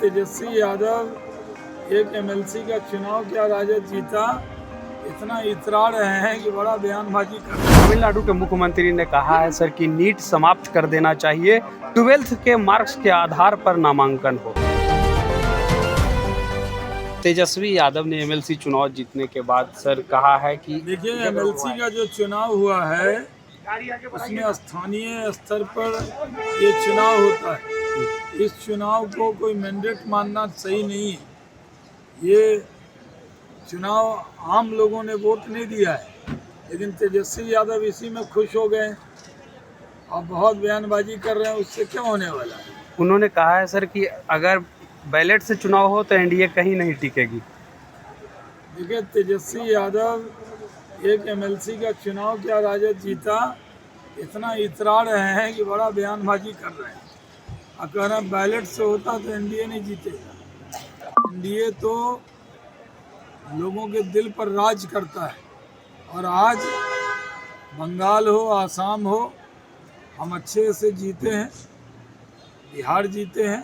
तेजस्वी यादव एक एमएलसी का चुनाव क्या राजद जीता, इतना इतरा रहे हैं कि बड़ा बयानबाजी कर रहे हैं। तमिलनाडु के मुख्यमंत्री ने कहा है सर कि नीट समाप्त कर देना चाहिए, 12th के मार्क्स के आधार पर नामांकन हो। तेजस्वी यादव ने एमएलसी चुनाव जीतने के बाद सर कहा है कि देखिए, एमएलसी का जो चुनाव हुआ है उसमें स्थानीय स्तर पर ये चुनाव होता है। इस चुनाव को कोई मैंडेट मानना सही नहीं है। ये चुनाव आम लोगों ने वोट नहीं दिया है, लेकिन तेजस्वी यादव इसी में खुश हो गए और बहुत बयानबाजी कर रहे हैं। उससे क्या होने वाला है? उन्होंने कहा है सर कि अगर बैलेट से चुनाव हो तो एनडीए कहीं नहीं टिकेगी। देखिए, तेजस्वी यादव एक एमएलसी का चुनाव क्या राजद जीता, इतना इतरा रहे हैं कि बड़ा बयानबाजी कर रहे हैं और कह रहे हैं बैलेट से होता तो एनडीए नहीं जीतेगा। एनडीए तो लोगों के दिल पर राज करता है और आज बंगाल हो, आसाम हो, हम अच्छे से जीते हैं, बिहार जीते हैं,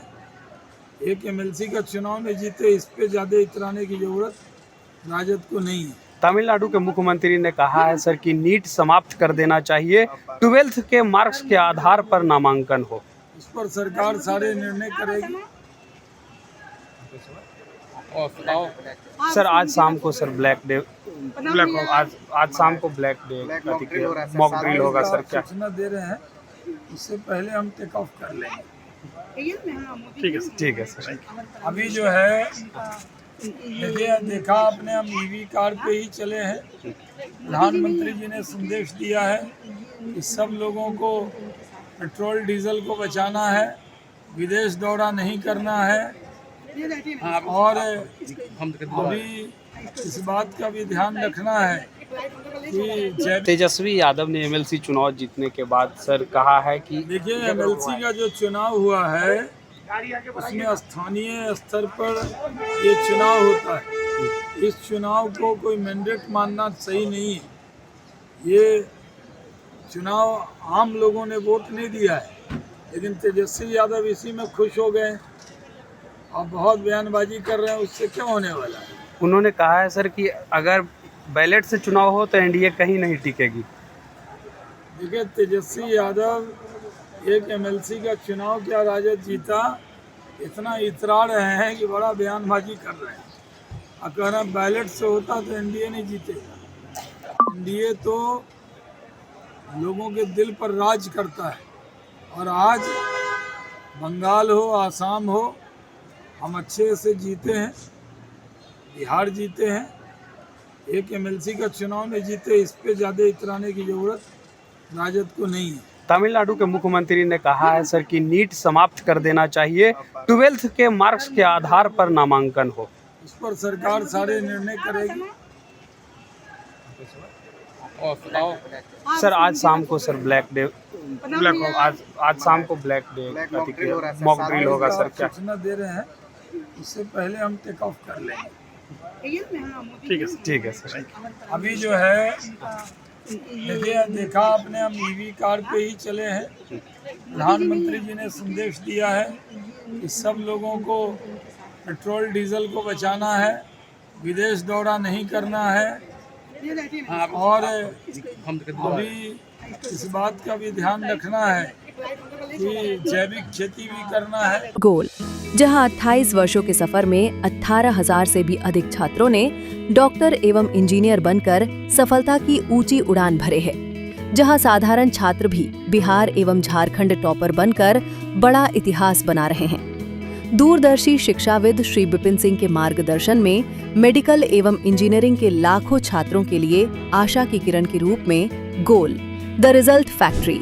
एक एमएलसी का चुनाव में जीते। इस पे ज़्यादा इतराने की ज़रूरत राजद को नहीं है। तमिलनाडु के मुख्यमंत्री ने कहा है सर कि नीट समाप्त कर देना चाहिए, 12th के मार्क्स के आधार पर नामांकन हो। इस पर सरकार सारे निर्णय करेगी। सर आज शाम को सर आज शाम को ब्लैक डे मॉक ड्रिल होगा सर, क्या सूचना दे रहे हैं? इससे पहले हम टेक ऑफ कर लेंगे। ठीक है सर। अभी जो है देखिए, देखा आपने, हम ईवी कार पे ही चले हैं। प्रधानमंत्री जी ने संदेश दिया है कि सब लोगों को पेट्रोल डीजल को बचाना है, विदेश दौरा नहीं करना है और अभी इस बात का भी ध्यान रखना है कि तेजस्वी यादव ने एमएलसी चुनाव जीतने के बाद सर कहा है कि देखिए, एमएलसी का जो चुनाव हुआ है उसमें स्थानीय स्तर पर ये चुनाव होता है। इस चुनाव को कोई मैंडेट मानना सही नहीं है। ये चुनाव आम लोगों ने वोट नहीं दिया है, लेकिन तेजस्वी यादव इसी में खुश हो गए और बहुत बयानबाजी कर रहे हैं। उससे क्या होने वाला है? उन्होंने कहा है सर कि अगर बैलेट से चुनाव हो तो एनडीए कहीं नहीं टिकेगी। देखिए, तेजस्वी यादव एक एमएलसी का चुनाव क्या राजद जीता, इतना इतरा रहे हैं कि बड़ा बयानबाजी कर रहे हैं और कह रहे हैं बैलेट से होता तो एनडीए नहीं जीतेगा। एनडीए तो लोगों के दिल पर राज करता है और आज बंगाल हो, आसाम हो, हम अच्छे से जीते हैं, बिहार जीते हैं, एक एमएलसी का चुनाव में जीते। इस पे ज़्यादा इतराने की ज़रूरत राजद को नहीं है। तमिलनाडु के मुख्यमंत्री ने कहा है सर कि नीट समाप्त कर देना चाहिए, 12th के मार्क्स के आधार पर नामांकन हो। इस पर सरकार सारे निर्णय करेगी। सर आज शाम को सर आज शाम को ब्लैक डे मॉक ड्रिल होगा सर, क्या सूचना दे रहे हैं? इससे पहले हम टेक ऑफ कर लेंगे। ठीक है सर। अभी जो है देखिए, देखा आपने, हम ईवी कार पे ही चले हैं। प्रधानमंत्री जी ने संदेश दिया है कि सब लोगों को पेट्रोल डीजल को बचाना है, विदेश दौरा नहीं करना है और अभी इस बात का भी ध्यान रखना है कि जैविक खेती भी करना है। गोल, जहां 28 वर्षों के सफर में 18,000 से भी अधिक छात्रों ने डॉक्टर एवं इंजीनियर बनकर सफलता की ऊंची उड़ान भरे है, जहां साधारण छात्र भी बिहार एवं झारखंड टॉपर बनकर बड़ा इतिहास बना रहे हैं। दूरदर्शी शिक्षाविद श्री विपिन सिंह के मार्गदर्शन में मेडिकल एवं इंजीनियरिंग के लाखों छात्रों के लिए आशा की किरण के रूप में गोल, द रिजल्ट फैक्ट्री